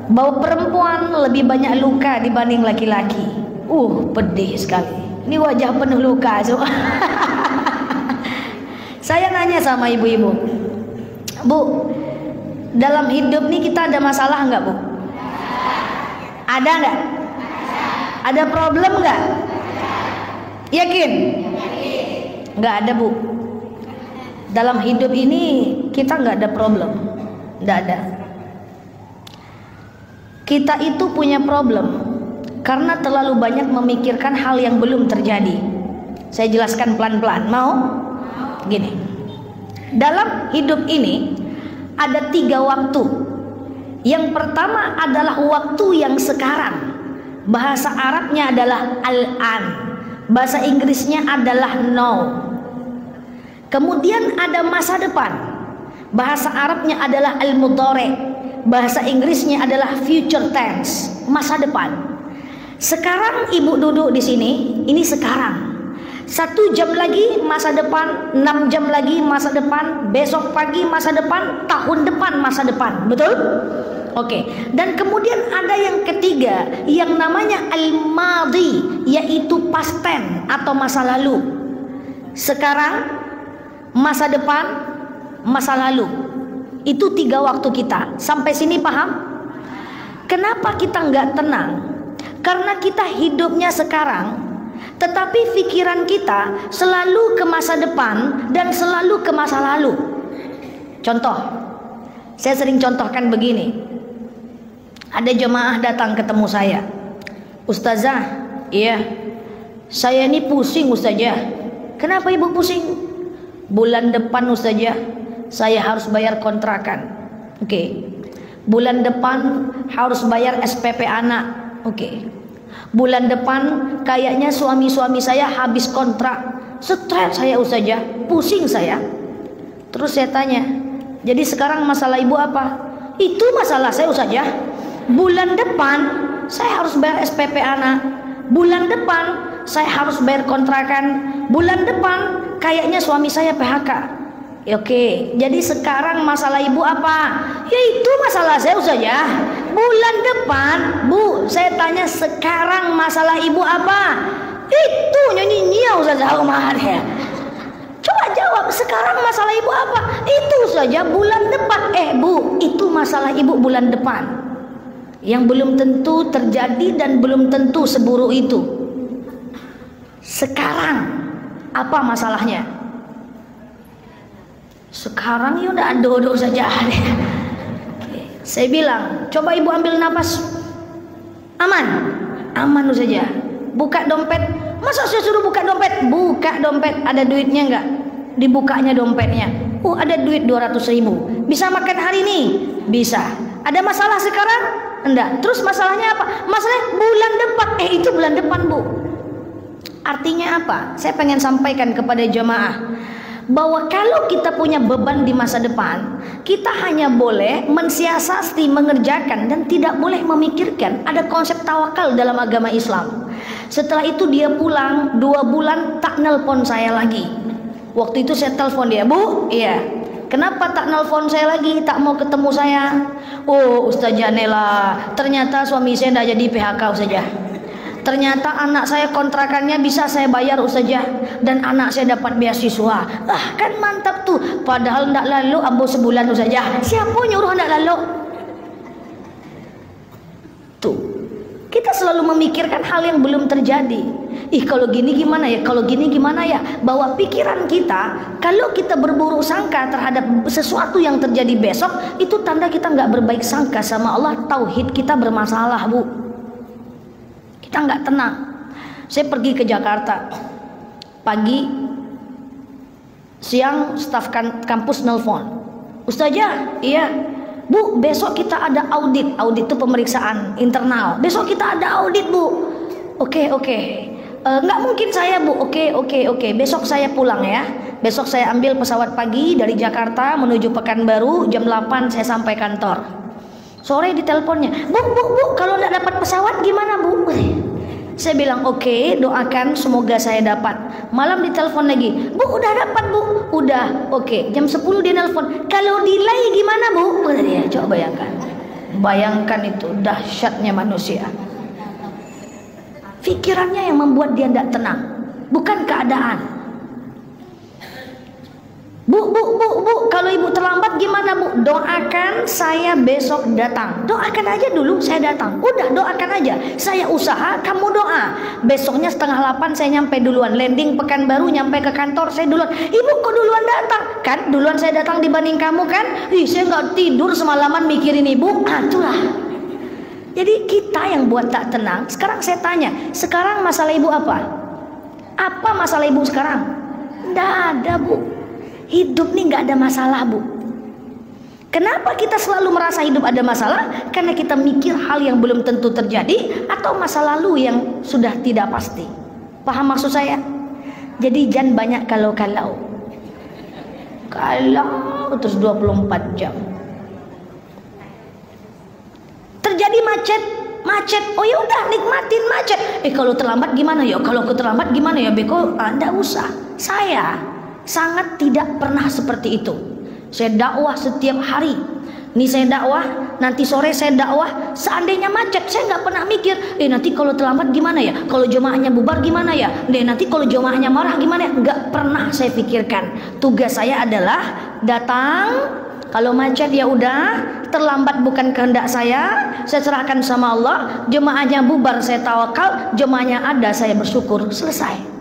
bahwa perempuan lebih banyak luka dibanding laki-laki. Pedih sekali. Ini wajah penuh luka. Saya nanya sama ibu-ibu, Bu, dalam hidup nih kita ada masalah nggak, Bu? Ada nggak? Ada problem nggak? Yakin? Nggak ada, Bu. Dalam hidup ini kita nggak ada problem, nggak ada. Kita itu punya problem karena terlalu banyak memikirkan hal yang belum terjadi. Saya jelaskan pelan-pelan. Mau? Gini. Dalam hidup ini ada 3 waktu. Yang pertama adalah waktu yang sekarang. Bahasa Arabnya adalah al-an. Bahasa Inggrisnya adalah now. Kemudian ada masa depan. Bahasa Arabnya adalah al-mudhari. Bahasa Inggrisnya adalah future tense, masa depan. Sekarang ibu duduk di sini, ini sekarang. 1 jam lagi masa depan, 6 jam lagi masa depan, besok pagi masa depan, tahun depan masa depan. Betul? Oke. Dan kemudian ada yang ketiga yang namanya al-madhi, yaitu past tense atau masa lalu. Sekarang, masa depan, masa lalu. Itu 3 waktu kita. Sampai sini paham? Kenapa kita nggak tenang? Karena kita hidupnya sekarang, tetapi pikiran kita selalu ke masa depan dan selalu ke masa lalu. Contoh, saya sering contohkan begini. Ada jemaah datang ketemu saya, Ustazah, iya, saya ini pusing Ustazah. Kenapa ibu pusing? Bulan depan Ustazah, saya harus bayar kontrakan. Oke. Bulan depan harus bayar SPP anak. Oke. Bulan depan kayaknya suami saya habis kontrak. Stres saya Ustazah, pusing saya. Terus saya tanya, jadi sekarang masalah ibu apa? Itu masalah saya Ustazah. Bulan depan saya harus bayar SPP anak. Bulan depan saya harus bayar kontrakan. Bulan depan kayaknya suami saya PHK. Oke, jadi sekarang masalah ibu apa? Ya itu masalah saya Ustazah. Bulan depan, Bu, saya tanya sekarang masalah ibu apa? Itu nyanyi-nyanyi Ustazah Umar ya. Coba jawab, sekarang masalah ibu apa? Itu saja bulan depan. Bu, itu masalah ibu bulan depan. Yang belum tentu terjadi dan belum tentu seburuk itu. Sekarang apa masalahnya? Sekarang ya udah dodo saja. Saya bilang, coba ibu ambil nafas. Aman saja. Buka dompet. Masa saya suruh buka dompet? Buka dompet. Ada duitnya enggak? Dibukanya dompetnya. Ada duit 200.000. Bisa makan hari ini? Bisa. Ada masalah sekarang? Enggak. Terus masalahnya apa? Masalahnya bulan depan. Itu bulan depan, Bu. Artinya apa? Saya pengen sampaikan kepada jemaah bahwa kalau kita punya beban di masa depan, kita hanya boleh mensiasati, mengerjakan, dan tidak boleh memikirkan. Ada konsep tawakal dalam agama Islam. Setelah itu dia pulang 2 bulan tak nelpon saya lagi. Waktu itu saya telepon dia, Bu, iya, kenapa tak nelpon saya lagi, tak mau ketemu saya? Ustazah Nela, ternyata suami saya tidak jadi PHK Ustazah. Ternyata anak saya kontrakannya bisa saya bayar Ustazah, dan anak saya dapat beasiswa. Kan mantap tuh. Padahal ndak lalu ambo sebulan Ustazah. Siapa nyuruh ndak lalu? Tuh. Kita selalu memikirkan hal yang belum terjadi. Kalau gini gimana ya? Kalau gini gimana ya? Bahwa pikiran kita, kalau kita berburuk sangka terhadap sesuatu yang terjadi besok, itu tanda kita nggak berbaik sangka sama Allah. Tauhid kita bermasalah, Bu. Kita nggak tenang. Saya pergi ke Jakarta pagi, siang staf kampus nelpon, Ustazah, iya Bu, besok kita ada audit. Audit itu pemeriksaan internal. Besok kita ada audit, Bu. Oke. Nggak mungkin saya, Bu. Oke. Besok saya pulang ya. Besok saya ambil pesawat pagi dari Jakarta menuju Pekanbaru. Jam 8 saya sampai kantor. Sore diteleponnya, Bu, kalau nggak dapat pesawat gimana, Bu? Saya bilang oke, doakan semoga saya dapat. Malam ditelepon lagi, Bu, udah dapat, Bu? Udah, oke. Jam 10 dia nelpon, kalau delay gimana, Bu? Dia coba bayangkan. Bayangkan itu dahsyatnya manusia. Pikirannya yang membuat dia tidak tenang, bukan keadaan. Bu, kalau ibu terlambat gimana bu? Doakan saya besok datang. Doakan aja dulu saya datang. Udah doakan aja. Saya usaha, kamu doa. Besoknya 7:30 saya nyampe duluan. Landing Pekanbaru, nyampe ke kantor saya duluan. Ibu kok duluan datang? Kan duluan saya datang dibanding kamu kan? Saya nggak tidur semalaman mikirin ibu. Itulah. Jadi kita yang buat tak tenang. Sekarang saya tanya, sekarang masalah ibu apa? Apa masalah ibu sekarang? Nggak ada bu. Hidup nih nggak ada masalah bu. Kenapa kita selalu merasa hidup ada masalah? Karena kita mikir hal yang belum tentu terjadi atau masa lalu yang sudah tidak pasti. Paham maksud saya? Jadi jangan banyak kalau terus 24 jam. Terjadi macet. Oh ya udah nikmatin macet. Kalau terlambat gimana ya? Kalau terlambat gimana ya? Beko, Anda usah. Saya sangat tidak pernah seperti itu. Saya dakwah setiap hari. Ini saya dakwah, nanti sore saya dakwah. Seandainya macet, saya nggak pernah mikir, nanti kalau terlambat gimana ya? Kalau jemaahnya bubar gimana ya? Nanti kalau jemaahnya marah gimana ya? Nggak pernah saya pikirkan. Tugas saya adalah datang. Kalau macet ya udah, terlambat bukan kehendak saya serahkan sama Allah. Jemaahnya bubar saya tawakal, jemaahnya ada saya bersyukur, selesai.